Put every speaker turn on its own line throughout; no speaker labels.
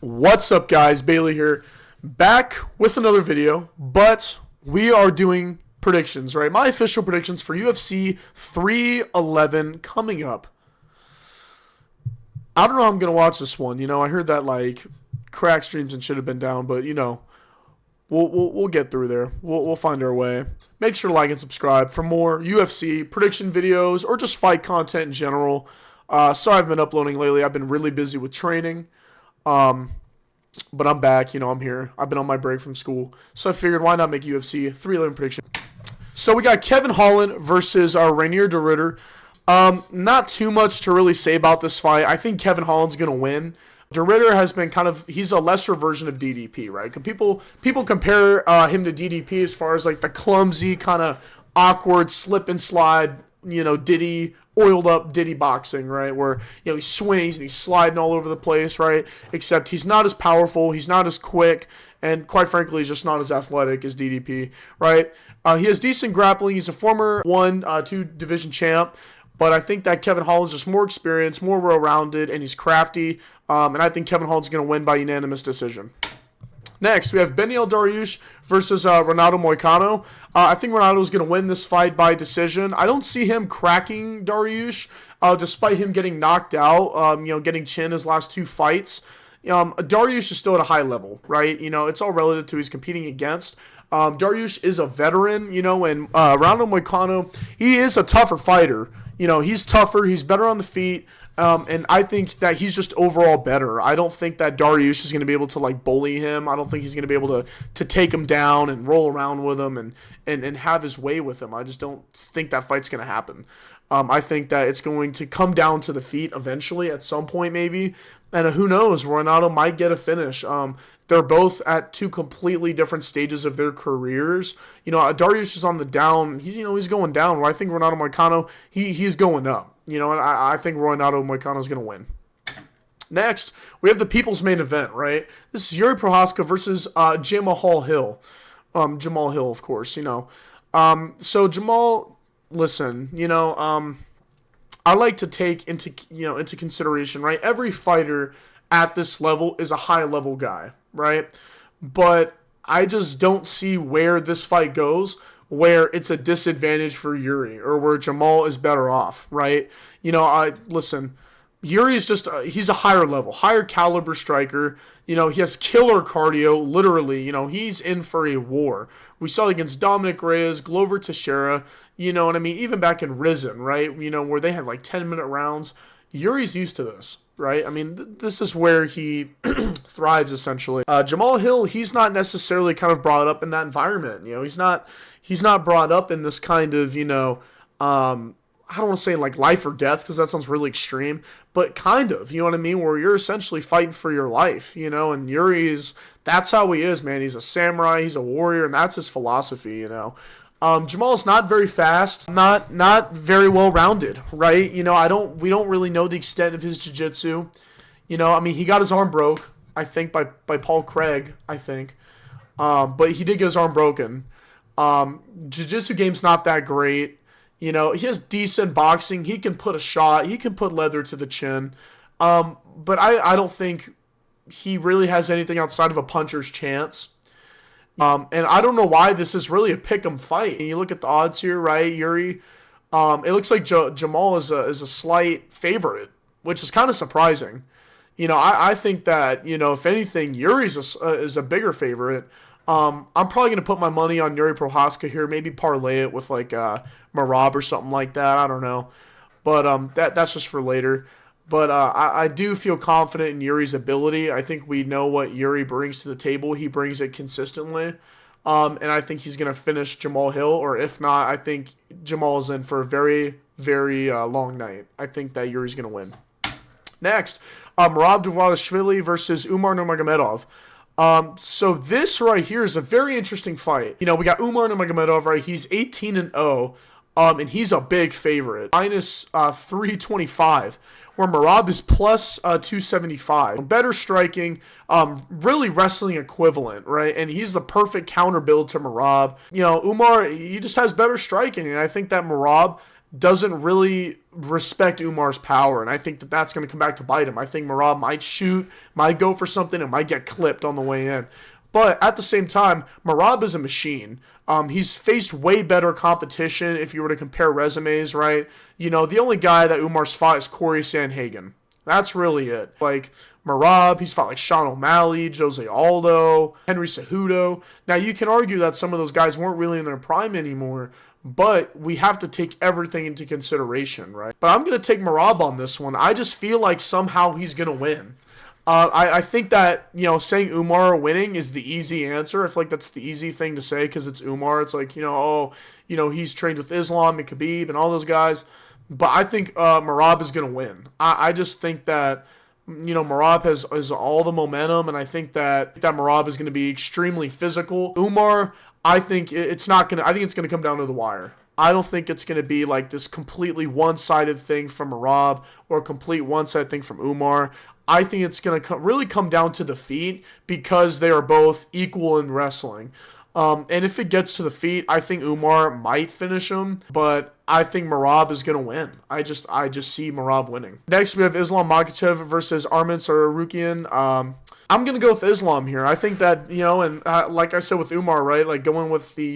What's up, guys? Bailey here, back with another video, but we are doing predictions, right? My official predictions for UFC 311 coming up. I don't know how I'm going to watch this one. I heard that, crack streams and shit have been down, but, we'll get through there. We'll find our way. Make sure to like and subscribe for more UFC prediction videos or just fight content in general. Sorry I've been uploading lately. I've been really busy with training. But I'm back, I'm here. I've been on my break from school. So I figured, why not make UFC 311 prediction? So we got Kevin Holland versus Rainier de Ridder. Not too much to really say about this fight. I think Kevin Holland's going to win. De Ridder has been he's a lesser version of DDP, right? People compare him to DDP as far as the clumsy, kind of awkward slip and slide, Diddy, oiled up Diddy boxing, right? Where, he swings and he's sliding all over the place, right? Except he's not as powerful, he's not as quick, and quite frankly, he's just not as athletic as DDP, right? He has decent grappling. He's a former 1-2 division champ, but I think that Kevin Holland's just more experienced, more well-rounded, and he's crafty, and I think Kevin Holland's going to win by unanimous decision. Next, we have Dariush versus Renato Moicano. I think Renato's going to win this fight by decision. I don't see him cracking Dariush, despite him getting knocked out, getting chinned his last two fights. Dariush is still at a high level, right? It's all relative to who he's competing against. Dariush is a veteran, and Renato Moicano, he is a tougher fighter. He's tougher, he's better on the feet. And I think that he's just overall better. I don't think that Dariush is going to be able to bully him. I don't think he's going to be able to take him down and roll around with him and have his way with him. I just don't think that fight's going to happen. I think that it's going to come down to the feet eventually at some point maybe. And who knows, Renato might get a finish. They're both at two completely different stages of their careers. Dariush is on the down. He's going down. Where I think Renato Moicano, he's going up. And I think Renato Moicano is going to win. Next, we have the people's main event, right? This is Yuri Prochazcka versus Jamal Hill. Jamal Hill, of course, So Jamal, listen, I like to take into consideration, right? Every fighter at this level is a high-level guy, right? But I just don't see where this fight goes, where it's a disadvantage for Yuri or where Jamal is better off, right? Listen, Yuri is just, he's a higher level, higher caliber striker. He has killer cardio, literally. He's in for a war. We saw it against Dominic Reyes, Glover Teixeira, what I mean? Even back in Rizin, right? Where they had 10-minute rounds. Yuri's used to this, right? I mean, this is where he thrives, essentially. Jamal Hill, he's not necessarily kind of brought up in that environment. He's not brought up in this kind of, I don't want to say life or death because that sounds really extreme, but kind of, what I mean? Where you're essentially fighting for your life, and Yuri that's how he is, man. He's a samurai, he's a warrior, and that's his philosophy, Jamal's not very fast, not very well-rounded, right? We don't really know the extent of his jiu-jitsu. He got his arm broke, I think, by Paul Craig, I think. But he did get his arm broken. Jiu-jitsu game's not that great. He has decent boxing. He can put a shot. He can put leather to the chin. But I don't think he really has anything outside of a puncher's chance. And I don't know why this is really a pick'em fight. And you look at the odds here, right? Yuri, it looks like Jamal is a slight favorite, which is kind of surprising. I think that, if anything, Yuri's is a bigger favorite. I'm probably going to put my money on Yuri Prochazcka here, maybe parlay it with Merab or something like that. I don't know. But that's just for later. But I do feel confident in Yuri's ability. I think we know what Yuri brings to the table. He brings it consistently. And I think he's going to finish Jamal Hill. Or if not, I think Jamal is in for a very, very long night. I think that Yuri's going to win. Next, Merab Dvalishvili versus Umar Nurmagomedov. So this right here is a very interesting fight. We got Umar Nurmagomedov, right? He's 18-0. And he's a big favorite. Minus 325. Where Merab is plus 275. Better striking, really wrestling equivalent, right? And he's the perfect counter build to Merab. Umar, he just has better striking. And I think that Merab doesn't really respect Umar's power, and I think that that's going to come back to bite him. I think Merab might shoot, might go for something, and might get clipped on the way in. But at the same time, Merab is a machine. He's faced way better competition if you were to compare resumes, right? You know, the only guy that Umar's fought is Corey Sandhagen. That's really it. Like, Merab, he's fought like Sean O'Malley, Jose Aldo, Henry Cejudo. Now, you can argue that some of those guys weren't really in their prime anymore, but we have to take everything into consideration, right? But I'm going to take Merab on this one. I just feel like somehow he's going to win. I think that, you know, saying Umar winning is the easy answer. I feel like that's the easy thing to say because it's Umar. It's like, you know, oh, you know, he's trained with Islam and Khabib and all those guys. But I think Merab is going to win. I just think that, you know, Merab has all the momentum, and I think that Merab is going to be extremely physical. Umar, I think it's not going to. I think it's going to come down to the wire. I don't think it's going to be like this completely one-sided thing from Merab or a complete one-sided thing from Umar. I think it's going to really come down to the feet because they are both equal in wrestling. And if it gets to the feet, I think Umar might finish him, but I think Merab is going to win. I just see Merab winning. Next, we have Islam Makhachev versus Arman Tsarukyan. I'm going to go with Islam here. I think that, you know, and like I said with Umar, right, like going with the,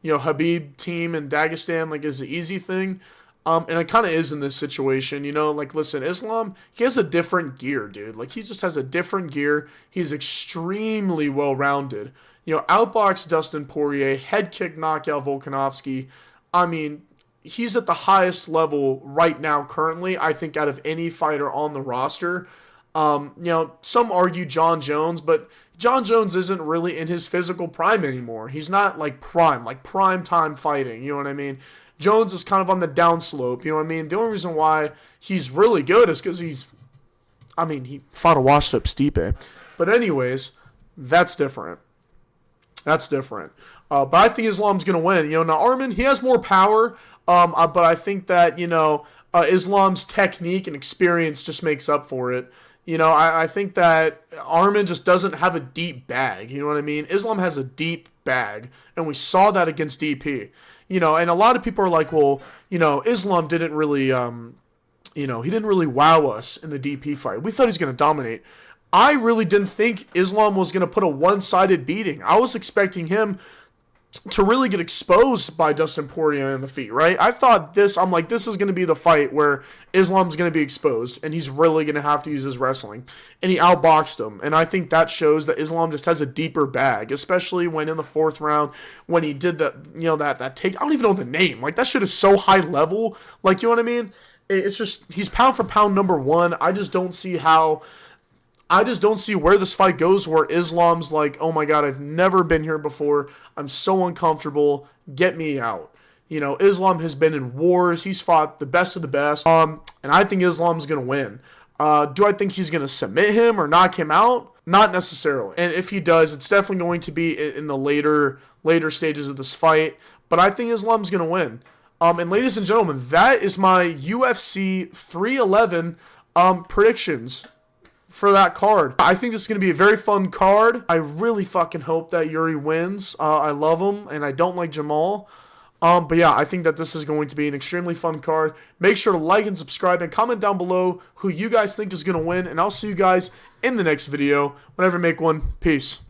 you know, Khabib team in Dagestan, like, is the easy thing. And it kind of is in this situation, you know, like, listen, Islam, he has a different gear, dude. Like, he just has a different gear. He's extremely well-rounded. You know, outbox Dustin Poirier, head kick knockout Volkanovski. I mean, he's at the highest level right now currently, I think, out of any fighter on the roster. You know, some argue John Jones, but John Jones isn't really in his physical prime anymore. He's not like prime time fighting, you know what I mean? Jones is kind of on the downslope, you know what I mean? The only reason why he's really good is because he fought a washed up Stipe. But anyways, that's different. That's different. But I think Islam's going to win. You know, now Arman, he has more power, but I think that, you know, Islam's technique and experience just makes up for it. You know, I think that Arman just doesn't have a deep bag. You know what I mean? Islam has a deep bag, and we saw that against DP. You know, and a lot of people are like, well, you know, Islam didn't really, you know, he didn't really wow us in the DP fight. We thought he was going to dominate. I really didn't think Islam was going to put a one-sided beating. I was expecting him to really get exposed by Dustin Poirier in the feet, right? I thought this is going to be the fight where Islam's going to be exposed, and he's really going to have to use his wrestling. And he outboxed him, and I think that shows that Islam just has a deeper bag, especially when in the fourth round, when he did that, you know, that take, I don't even know the name. Like, that shit is so high level. Like, you know what I mean? It's just, he's pound for pound number one. I just don't see where this fight goes where Islam's like, oh my God, I've never been here before. I'm so uncomfortable. Get me out. You know, Islam has been in wars. He's fought the best of the best. And I think Islam's going to win. Do I think he's going to submit him or knock him out? Not necessarily. And if he does, it's definitely going to be in the later stages of this fight. But I think Islam's going to win. And ladies and gentlemen, that is my UFC 311 predictions for that card. I think this is going to be a very fun card. I really fucking hope that Yuri wins. I love him, and I don't like Jamal. But yeah, I think that this is going to be an extremely fun card. Make sure to like and subscribe and comment down below who you guys think is going to win, and I'll see you guys in the next video whenever I make one. Peace.